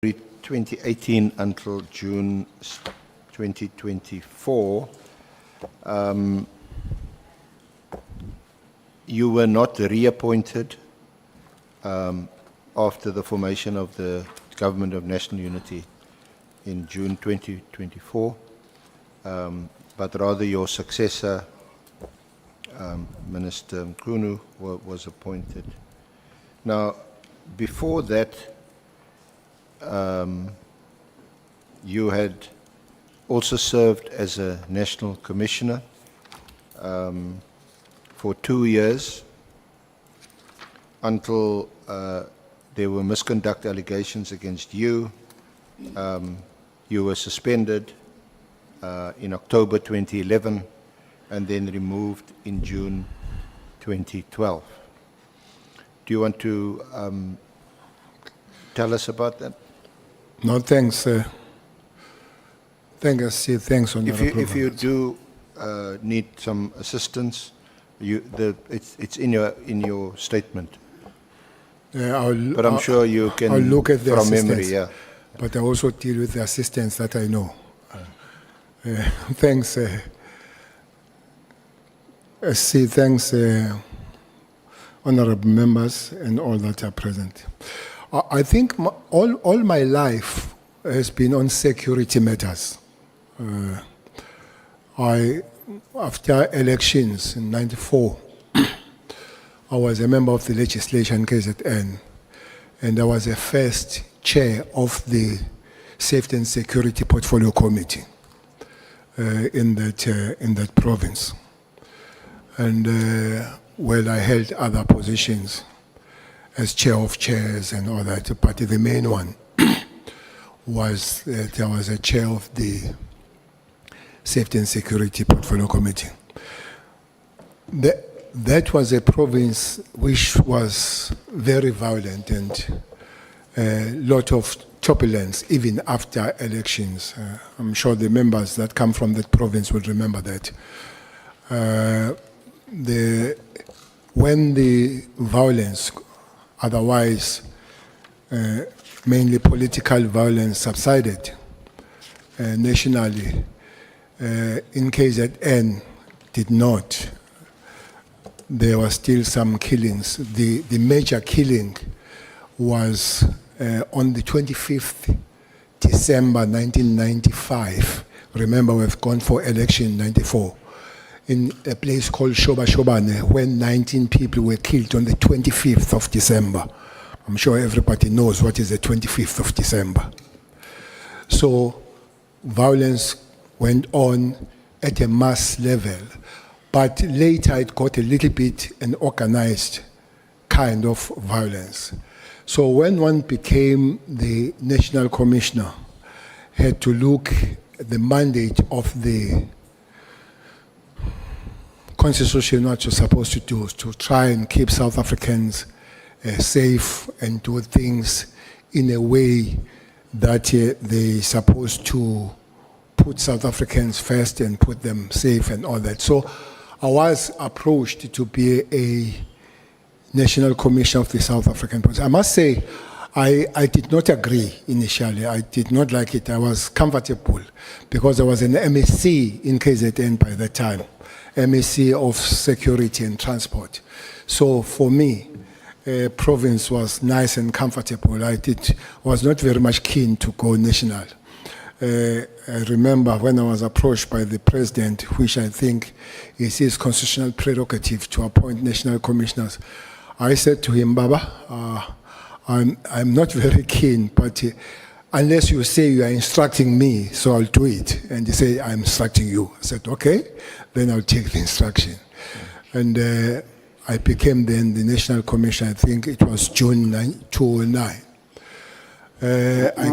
2018 until June 2024, you were not reappointed after the formation of the Government of National Unity in June 2024, but rather your successor, Minister Mkhwanazi, was appointed. Now, before that, you had also served as a National Commissioner for 2 years until there were misconduct allegations against you. You were suspended in October 2011 and then removed in June 2012. Do you want to tell us about that? No, thanks. Thanks on If you do need some assistance, it's in your statement. But I'm sure you can. I'll look at the from assistance, memory. Yeah. But I also deal with the assistance that I know. Thanks. Thanks, honorable members and all that are present. I think all my life has been on security matters. After elections in '94, I was a member of the legislation KZN, and I was the first chair of the Safety and Security Portfolio Committee in that province. And I held other positions as chair of chairs and all that, but the main one was that I was a chair of the Safety and Security Portfolio Committee. That was a province which was very violent and a lot of turbulence even after elections. I'm sure the members that come from that province will remember that. When the violence, otherwise mainly political violence, subsided nationally, in KZN did not. There were still some killings. The major killing was on the 25th December 1995. Remember, we've gone for election in '94. In a place called Shoba Shobane, when 19 people were killed on the 25th of December. I'm sure everybody knows what is the 25th of December. So violence went on at a mass level, but later it got a little bit an organized kind of violence. So when one became the National Commissioner, had to look at the mandate of the Constitution, what you're supposed to do is to try and keep South Africans safe and do things in a way that they're supposed to put South Africans first and put them safe and all that. So I was approached to be a National Commissioner of the South African Police. I must say, I did not agree initially. I did not like it. I was comfortable because I was an MSc in KZN by that time. MSc of Security and Transport. So for me, province was nice and comfortable. I was not very much keen to go national. I remember when I was approached by the president, which I think is his constitutional prerogative to appoint national commissioners, I said to him, Baba, I'm not very keen, but unless you say you are instructing me, so I'll do it. And he said, I'm instructing you. I said, okay, then I'll take the instruction. And I became then the National Commissioner, I think it was June 2009. Who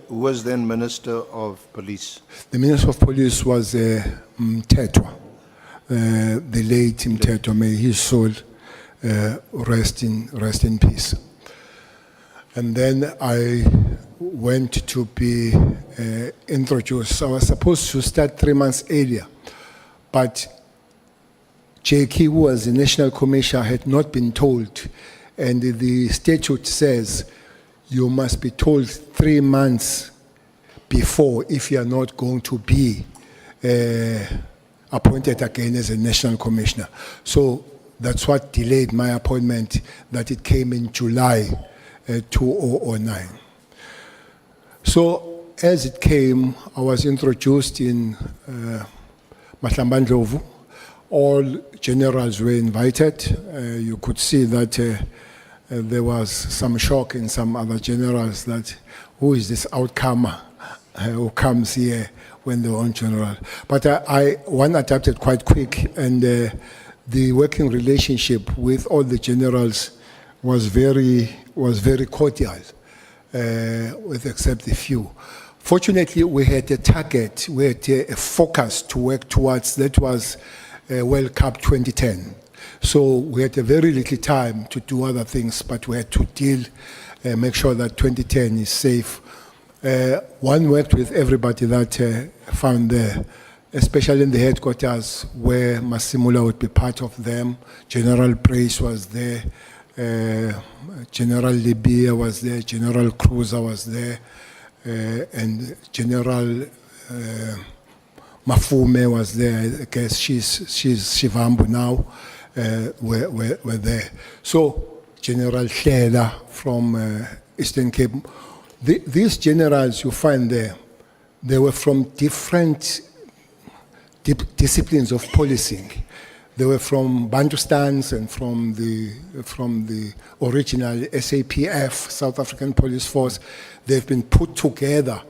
was then Minister of Police? The Minister of Police was Mthethwa, the late Mthethwa. May his soul rest in peace. And then I went to be introduced. I was supposed to start 3 months earlier, but JK, who was the National Commissioner, had not been told, and the statute says you must be told 3 months before if you are not going to be appointed again as a national commissioner. So that's what delayed my appointment, that it came in July 2009. So as it came, I was introduced in Mahlambandlovu. All generals were invited. You could see that there was some shock in some other generals that who is this outcomer who comes here when they're on general. But one adapted quite quick, and the working relationship with all the generals was very cordial, with except a few. Fortunately, we had a target, we had a focus to work towards. That was World Cup 2010. So we had a very little time to do other things, but we had to deal, make sure that 2010 is safe. One worked with everybody that found there, especially in the headquarters where Masimula would be part of them. General Brace was there, General Libya was there, General Cruiser was there, and General Mafume was there. I guess she's Shivambu now. Were there. So General Hlela from Eastern Cape. These generals you find there, they were from different disciplines of policing. They were from Bantustans and from the original SAPF, South African Police Force. They've been put together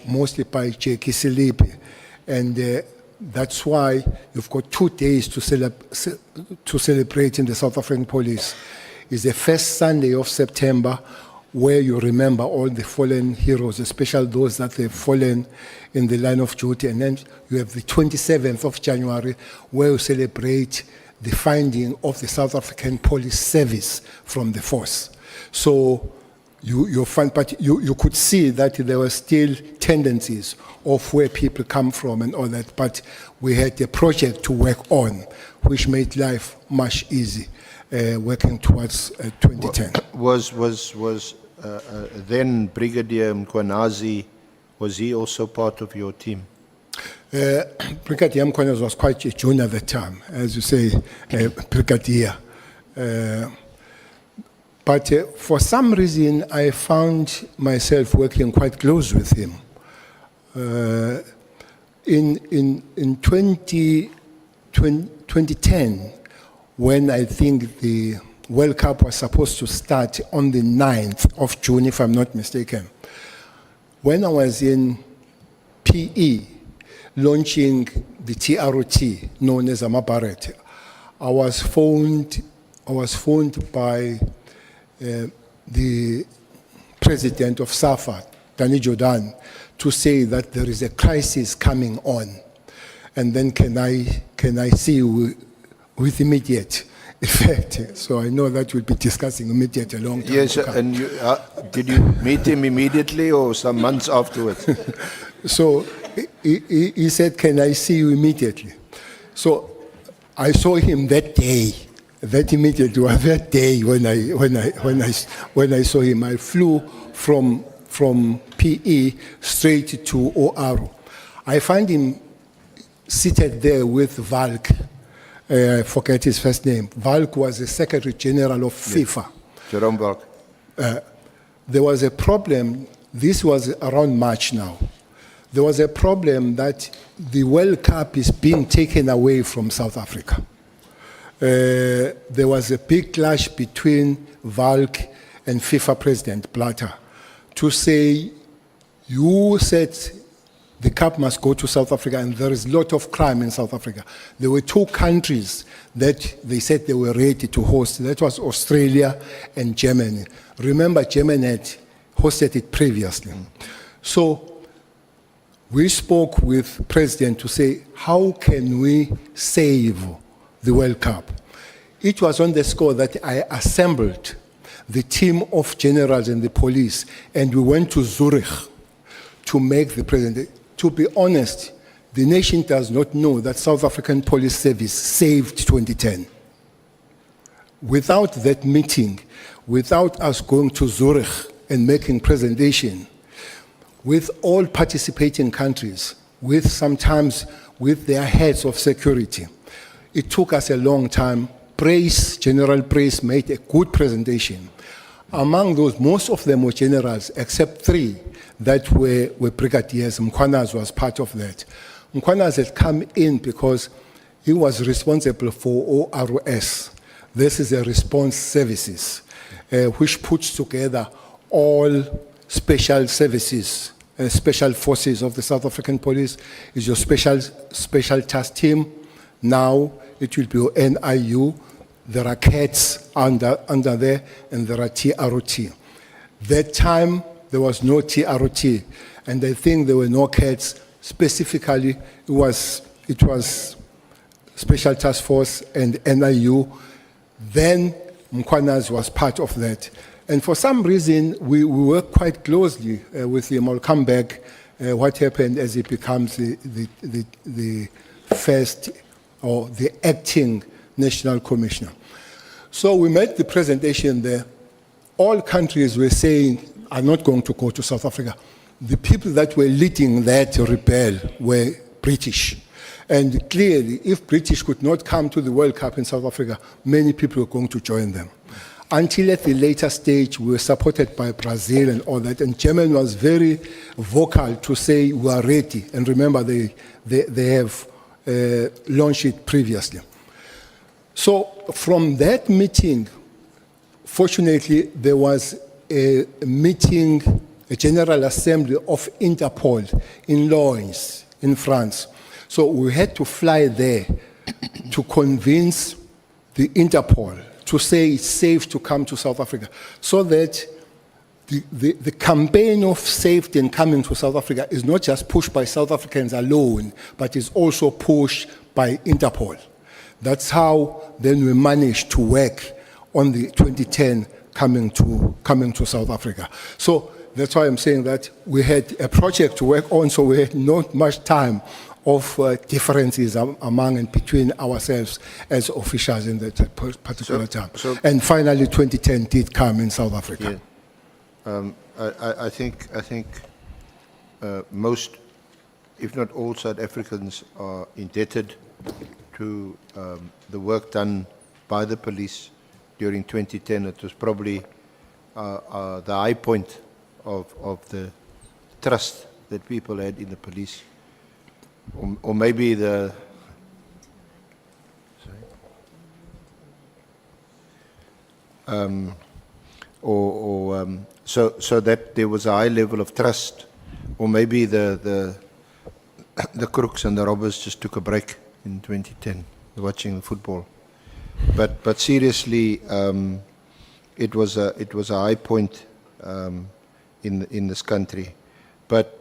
mostly by Bheki Cele, and that's why you've got 2 days to celebrate in the South African Police. It's the first Sunday of September, where you remember all the fallen heroes, especially those that have fallen in the line of duty. And then you have the 27th of January, where you celebrate the finding of the South African Police Service from the force. So you find, but you could see that there were still tendencies of where people come from and all that, but we had a project to work on, which made life much easier, working towards 2010. Was then Brigadier Mkhwanazi, was he also part of your team? Brigadier Mkhwanazi was quite a junior at the time, as you say, Brigadier. But for some reason, I found myself working quite close with him. In 2010, when I think the World Cup was supposed to start on the 9th of June, if I'm not mistaken, when I was in PE, launching the TROT, known as Amabaret, I was phoned by the president of SAFA, Danny Jordan, to say that there is a crisis coming on, and then can I see you with immediate effect? So I know that we'll be discussing immediate a long time. Yes, and did you meet him immediately or some months afterwards? So he said, "Can I see you immediately?" So I saw him that day. That immediately was that day when I saw him. I flew from PE straight to OR. I find him seated there with Valk. I forget his first name. Valk was the Secretary General of FIFA. Jerome Valk. There was a problem. This was around March now. There was a problem that the World Cup is being taken away from South Africa. There was a big clash between Valk and FIFA President Blatter to say, you said the cup must go to South Africa, and there is a lot of crime in South Africa. There were 2 countries that they said they were ready to host. That was Australia and Germany. Remember, Germany had hosted it previously. So we spoke with President to say, how can we save the World Cup? It was on the score that I assembled the team of generals and the police, and we went to Zurich to make the president. To be honest, the nation does not know that South African Police Service saved 2010. Without that meeting, without us going to Zurich and making presentation with all participating countries, sometimes with their heads of security. It took us a long time. General Praise made a good presentation. Among those, most of them were generals, except 3 that were brigadiers. Mkhwanazi was part of that. Mkhwanazi had come in because he was responsible for ORS. This is a response services, which puts together all special services, special forces of the South African Police. Is your special task team. Now it will be your NIU. There are CATs under there, and there are TROT. That time, there was no TROT, and I think there were no CATs. Specifically, it was Special Task Force and NIU. Then Mkhwanazi was part of that. And for some reason, we work quite closely with him. I'll come back what happened as he becomes the first or the acting National Commissioner. So we made the presentation there. All countries were saying, are not going to go to South Africa. The people that were leading that rebel were British. And clearly, if British could not come to the World Cup in South Africa, many people were going to join them. Until at the later stage, we were supported by Brazil and all that. And Germany was very vocal to say, we are ready. And remember, they have launched it previously. So from that meeting, fortunately, there was a meeting, a General Assembly of Interpol in Lens, in France. So we had to fly there to convince the Interpol to say it's safe to come to South Africa, so that the campaign of safety and coming to South Africa is not just pushed by South Africans alone, but is also pushed by Interpol. That's how then we managed to work on the 2010 coming to South Africa. So that's why I'm saying that we had a project to work on, so we had not much time of differences among and between ourselves as officials in that particular time. And finally, 2010 did come in South Africa. Yeah. I think most, if not all, South Africans are indebted to the work done by the police during 2010. It was probably the high point of the trust that people had in the police. Or maybe the so that there was a high level of trust, or maybe the crooks and the robbers just took a break in 2010, watching the football. But seriously, it was a high point in this country. But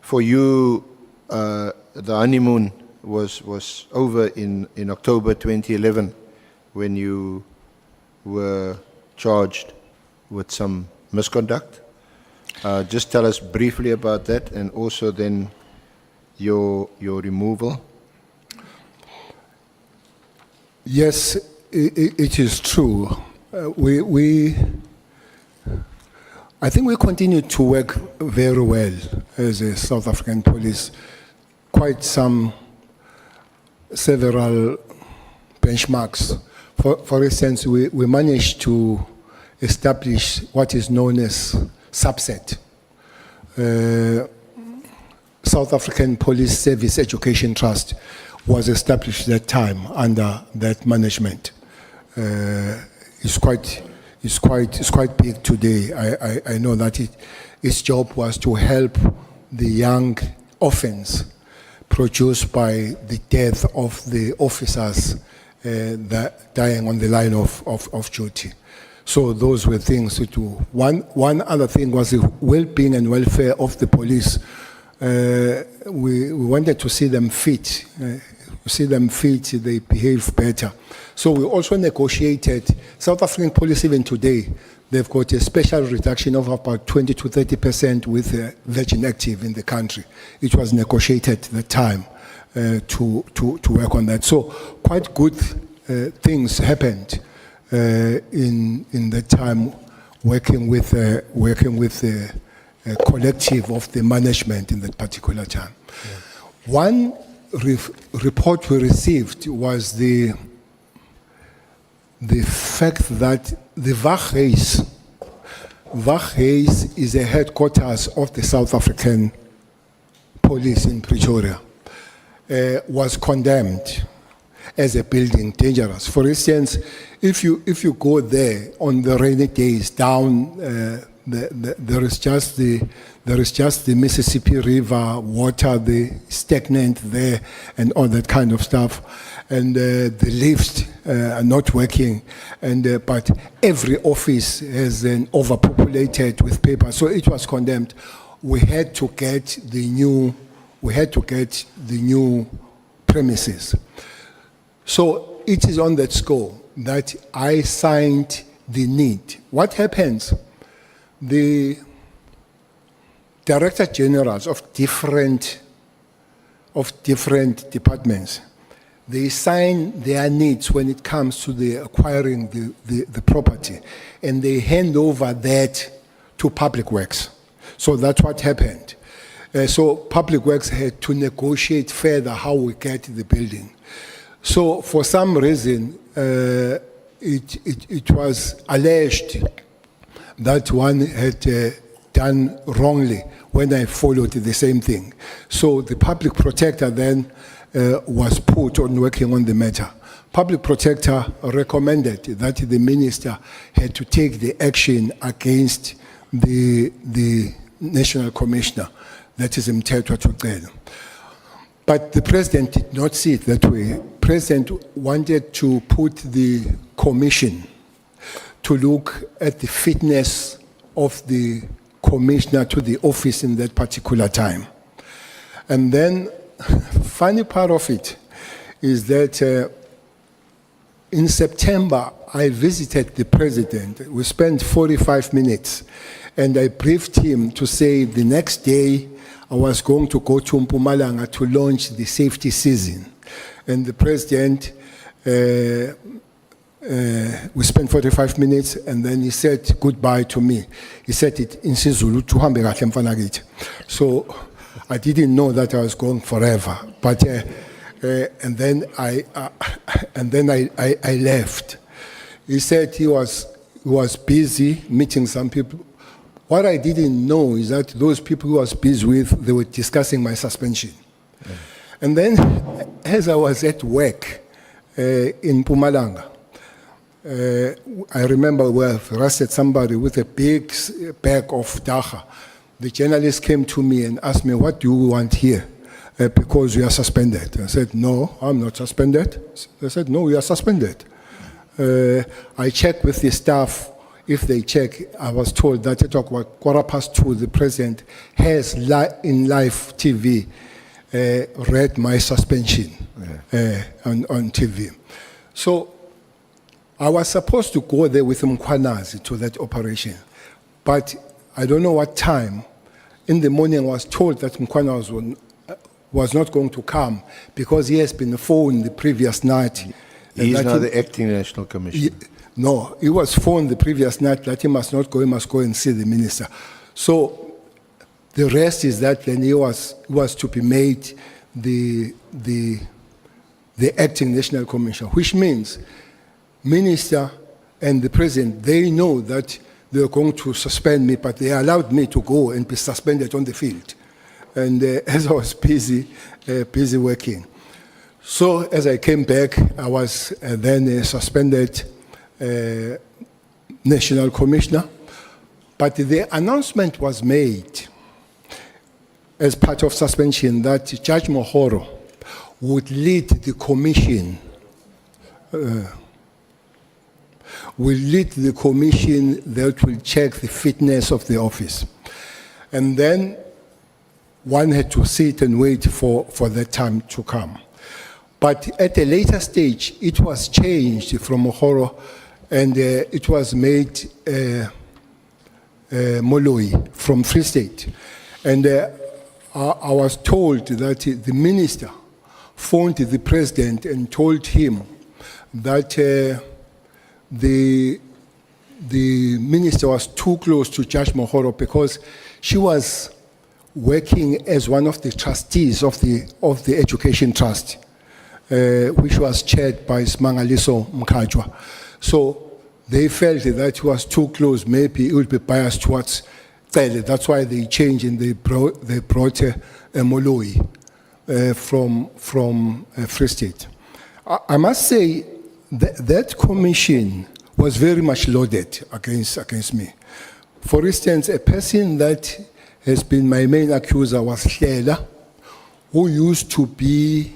for you, the honeymoon was over in October 2011, when you were charged with some misconduct. Just tell us briefly about that, and also then your removal. Yes, it is true. I think we continue to work very well as a South African police. Quite several benchmarks. For instance, we managed to establish what is known as SAPSET, South African Police Service Education Trust, was established at that time under that management. It's quite big today. I know that its job was to help the young orphans produced by the death of the officers that dying on the line of duty. So those were things to do. One other thing was the well-being and welfare of the police. We wanted to see them fit. They behave better. So we also negotiated. South African police, even today, they've got a special reduction of about 20 to 30% with Virgin Active in the country. It was negotiated at the time to work on that. So quite good things happened in that time, working with a collective of the management in that particular time. One report we received was the fact that the Waghuis is a headquarters of the South African police in Pretoria, was condemned as a building dangerous. For instance, if you go there on the rainy days down, there is just the Mississippi River water, the stagnant there, and all that kind of stuff, and the lifts are not working, and but every office is overpopulated with paper, so it was condemned. We had to get the new premises. So it is on that score that I signed the need. What happens? The director generals of different departments, they sign their needs when it comes to the acquiring the property, and they hand over that to Public Works. So that's what happened. So Public Works had to negotiate further how we get the building. So for some reason, it was alleged that one had done wrongly when I followed the same thing. So the public protector then was put on working on the matter. Public protector recommended that the minister had to take the action against the national commissioner, that is Mthethwa Thucelo. But the president did not see it that way. President wanted to put the commission to look at the fitness of the commissioner to the office in that particular time. And then, funny part of it is that in September, I visited the president. We spent 45 minutes, and I briefed him to say the next day I was going to go to Mpumalanga to launch the safety season. And the president, we spent 45 minutes, and then he said goodbye to me. He said it in Sizulu, "Tuhambe kahle mfana kithi." So I didn't know that I was going forever. But and then I left. He said he was busy meeting some people. What I didn't know is that those people who I was busy with, they were discussing my suspension. Yeah. And then, as I was at work in Mpumalanga, I remember we arrested somebody with a big bag of dagga. The journalist came to me and asked me, "What do you want here? Because you are suspended." I said, "No, I'm not suspended." They said, "No, you are suspended." I checked with the staff. If they check, I was told that at 2:15, the president has in live TV read my suspension on TV. So I was supposed to go there with Mkhwanazi to that operation, but I don't know what time. In the morning, I was told that Mkhwanazi was not going to come because he has been phoned the previous night. He's now the acting national commissioner. No, he was phoned the previous night that he must not go, he must go and see the minister. So the rest is that then he was to be made the acting national commissioner, which means minister and the president, they know that they're going to suspend me, but they allowed me to go and be suspended on the field. And as I was busy working. So as I came back, I was then suspended national commissioner, but the announcement was made as part of suspension that Judge Mohoro would lead the commission, that will check the fitness of the office. And then one had to sit and wait for that time to come. But at a later stage, it was changed from Mohoro, and it was made Moloi from Free State. And I was told that the minister phoned the president and told him that the minister was too close to Judge Mohoro because she was working as one of the trustees of the Education Trust, which was chaired by Smangaliso Mkhwanazi. So they felt that it was too close. Maybe it would be biased towards Cele. That's why they changed and they brought Moloi from Free State. I must say that commission was very much loaded against me. For instance, a person that has been my main accuser was Hlela, who used to be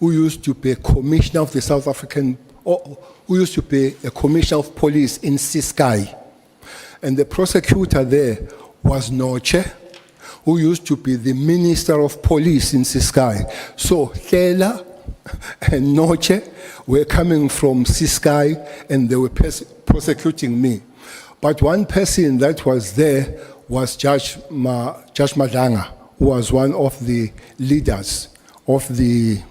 a commissioner of the South African, or who used to be a commissioner of police in Ciskei. And the prosecutor there was Noche, who used to be the minister of police in Ciskei. So Hlela and Noche were coming from Ciskei and they were prosecuting me. But one person that was there was Judge Madanga, who was one of the leaders of the...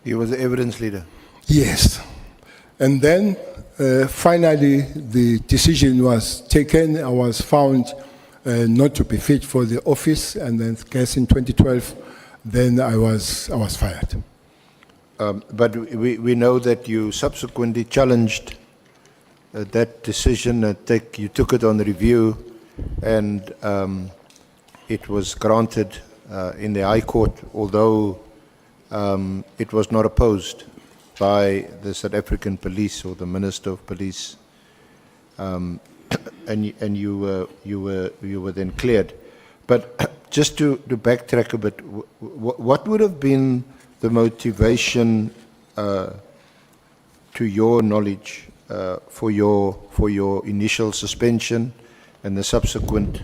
He was the evidence leader. Yes. And then finally the decision was taken. I was found not to be fit for the office, and then I guess in 2012, then I was fired. But we know that you subsequently challenged that decision. You took it on review, and it was granted in the High Court, although it was not opposed by the South African Police or the Minister of Police, and you were then cleared. But just to backtrack a bit, what would have been the motivation, to your knowledge, for your initial suspension and the subsequent